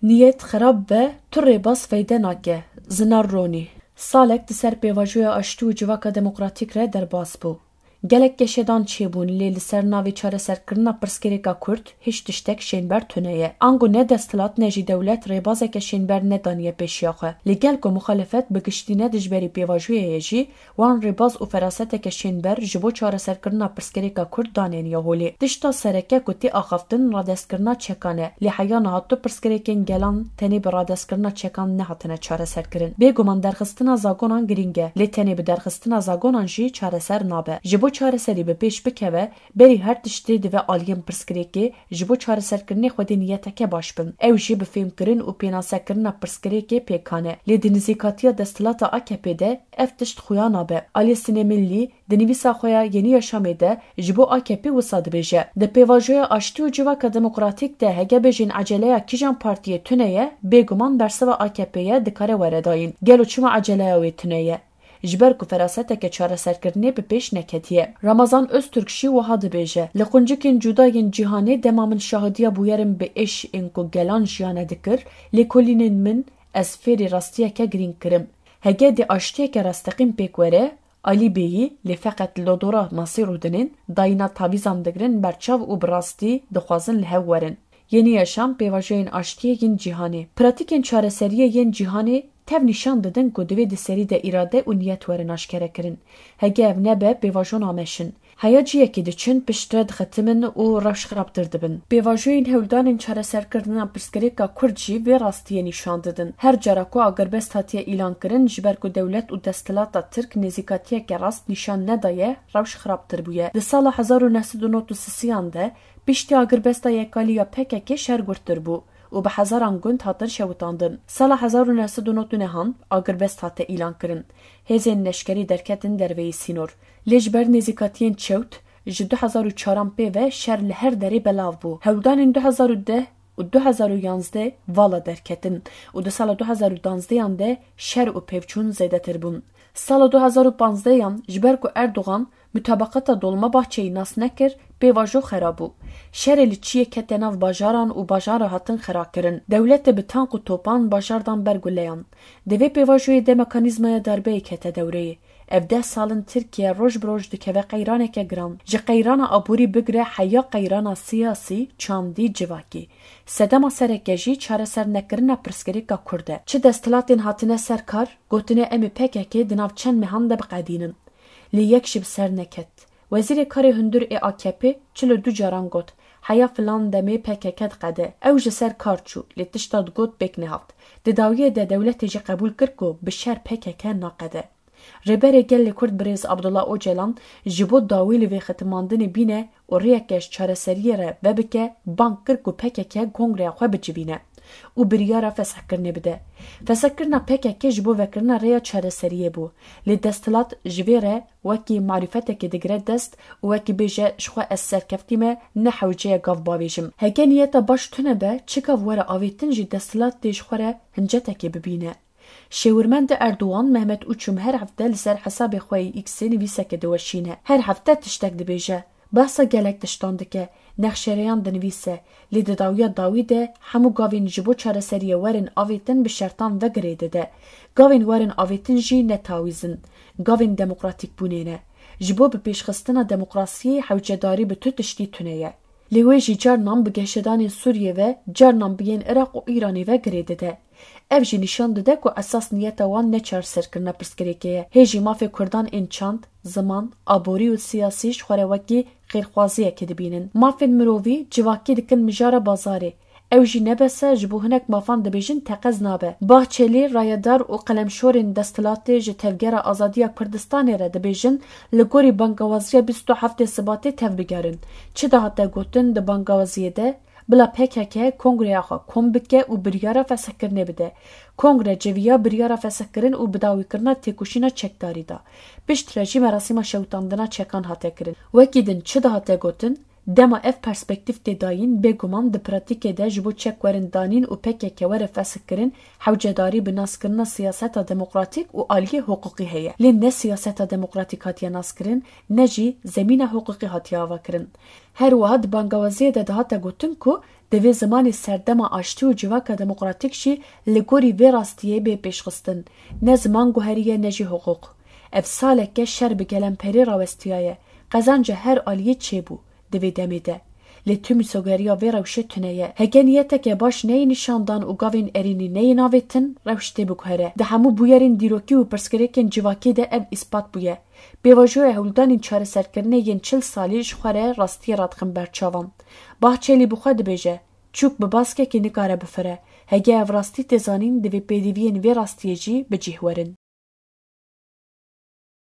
Niyet xerab be tu rêbas feyde nake. Zinar Ronî. Salek di ser pêvajoya aştî û civaka demokratîk re derbas bû. Gelek geşedan çêbûn lê li ser navê çareserkirina pirsgirêka Kurd hiç tiştek şênber tune ye. Ango ne desthilat ne jî dewlet rêbazeke şênber nedaniye pêşiya xwe. Lê gel ku muxalefet bi giştîne dijberî pêvajoyê jî wan rêbaz û feraseteke şênber ji bo çareserkirina pirsgirêka Kurd danêniye holê. Tişta sereke ku tê axaftin radestkirina çekan e. Lê heya nihatû pirsgirêkên gelan tenê bi radestkirina çekan nehatine çareserkirin. Bêguman derxistina zagonan girîng e. Lê tenê bi derxistina zagonan jî çareser nabe. Ji bo çareserî bi pêş bikeve berî her tiştê dive aliyên pirsgirêkê ji bo çareserkirinê xwedê niyeteke baş bin. Ew jî bi fêmkirin û pênasekirina pirsgirêkê pêkan e. Lê di nizîkatiya desthilata AKP'de ev tişt xuya nabe. Ali Sine Millî di nivîsa xwe ya Yeni Yaşamê de ji bo AKP wisa dibêje. Di pêvajoya aştî û civaka demokratîk de hege bêjin aceleya kîjan partiyê tune ye, bêguman bersiva AKP'ye dikare were dayîn. Gelo çima aceleya wê tune ye? Ji ber ku feraseteke çareserkirinê bi pêş neketiye. Ramazan Öztürk jî wiha dibêje. Li quncikên cudayên cîhanê dema min şahidiya bûyerim bi êşên ku gelan jiyane dikir, lê kolînên min ez fêrî rastiyeke girîng kirim. Hege de aştiyeke rastexîn pêk were, Alî Bêyî lê feqet li dodora Masî Rûdinên dayîna tavîzan digirin berçav û bi rastî dixwazin li hev werin. Yeni Yaşam pêvajoyên aştiyê yên cîhanê. Pratikên çareseriyê yên cîhanê tev nîşan didin ku divê di serî de îrade û niyet werin aşkerekirin. Hege ev nebe pêvajona meşin. Heya ciyekê diçin piştre dixetimin û rewşxirabtir dibin. Pêvajoyên hewldanên çareserkirina pirsgirêka Kurd jî vê rastiyê nîşan didin. Her cara ku agirbest hatiye îlan kirin ji ber ku dewlet û desthilata Tirk nêzîkatiyeke rast nîşan nedaye, rewşxirabtir bûye. Di sala 1993 de piştî agirbesta yekaliya PKK şergurtir bû û bi hezaran gund hatin şewitandin. Sala 1999 agirbest hate îlan kirin. Hêzên leşkerî derketin derveyî sînor. Lê ji ber nêzîkatiyên çewt ji 2004 pê ve şer li her derê belav bû. Hewldanên 2010 û 2011 vala derketin û di sala 2012 de şer û pevçûn zêdetir bûn. Sala 2015 ji ber ku Erdogan mütabaqata Dolmabahçeyî nas nekir, pêvajo xera bû. Şerê li çiyê kete nav bajaran û bajaran hatin xerakirin. Dewletê bi tank û topan bajardan berguleyan. Divê pêvajoyê de mekanîzmaya darbeyê kete dewreyê. Ev 10 salin Tirkiye roj bi roj dikeve qeyraneke giran. Ji qeyrana aborî bigire heya qeyrana siyasî, çandî, civakî. Sedema sereke jî çareser nekirina pirsgirêka Kurd e. Çi desthilatên hatine serkar, gotine em ê PKK di nav çend mehan de biqedînin. Lê yek ji bi ser neket. Wezîrê Karê Hundir ê AKP çi li du caran got heya filan demê PKK diqede. Ew ji ser kar çû, lê tişta digot bêk nehat. Di dawiyê de dewletê jî qebûl kir ku bi şer PKK naqede. Rêberê gelê Kurd Birêz Abdullah Öcalan ji bo dawî li vê xitimandinê bîne û rêyeke çareseriyê re vebike bank kir ku PKK kongreya xwe bicivîne û biryara feshkirinê bide. Feshkirina PKK ji bo vekirina rêya çareseriyê bû. Lê desthilat ji vê re wekî marîfetekê digire dest û wekî bêje ji xwe ez serkeftî me ne hewceya gav bavêjim. Hege niyeta baş tune be çikav were avêtin jî desthilat tê ji xwe re hincetekê bibîne. Şêwirmendê Erdogan Mehmet Uçum her hefte li ser hesabê xwe yê X'ê nivîseke diweşîne. Her hefte tiştek dibêje. Behsa gelek tiştan dike. Nexşereyan dinivîse. Lê di dawiya dawî de hemû gavên ji bo çareseriyê werin avêtin bi şertan vegirê dide. Gavên werin avêtin jî netawîzin. Gavên demokratîk bûnê ne. Ji bo bi pêşxistina demokrasiyê hewcedarî bi tu tiştî tune ye. Lê wê jî carnan bi geşedanên Sûriye ve carnan bi yên Iraq û Îranê vegirê dide. Ev jî nîşan dide ku esas niyeta wan ne çareserkirina pirsgirêkê ye. Hê jî mafê Kurdan ên çand, ziman, aborî û siyasî ji xwe re wekî xêrxwaziyekê dibînin. Mafên mirovî civakî dikin mijara bazarê. Ew jî nebese ji bo hinek mafan dibêjin teqez nabe. Bahçeli, Rayedar û Qelemşorên desthilatê ji tevgera Azadiya Kurdistanê re dibêjin li gorî bangewaziya 27 Sibatê tev bigerin. Çi dihate gotin di bangewaziyê de bila PKK kongreya xwe kom bike û biryara feshkirinê bide. Kongre ceviya biryara feshkirin û bidawîkirina têkoşîna çekdarî da. Piştre jî merasîma şewitandina çekan hate kirin. Wekî din çi dihate gotin? Dema ev perspektif tê dayîn bêguman di pratikê de ji bo çekwerin û PKK were fesihkirin hewcedarî bi naskirina siyaseta demokratîk û aliyê hukukî heye. Lê ne siyaseta demokratîk hatiye naskirin, ne jî zemîna hukukî hatiye avakirin. Her wiha di bangewaziyê de dihate gotin ku divê zimanê serdema aştî û civaka demokratîk jî li gorî vê rastiyê bê pêşxistin. Ne ziman guheriye ne jî hukuk. Ev saleke şer bi gelemperî rawestiyaye. Qezanca her aliyê çêbû divê demê de. Lê tüm sogeriya vê rewşê tune ye. Heke niyeteke baş neyê nîşandan û gavên erînî neyê navêtin, rewş tê biguhere. Di hemû bûyerên dîrokî û pirsgirêkên civakî de ev îspat bûye. Pêvajoya hewldanên çareserkirinê yên 40 salî ji xwe re rastiyê radixin berçavan. Bahçelî bi xwe dibêje, çûk bi baskekê nikare bifire. Hege ev rastî tê zanîn divê pêdiviyên vê rastiyê jî bicîh werin.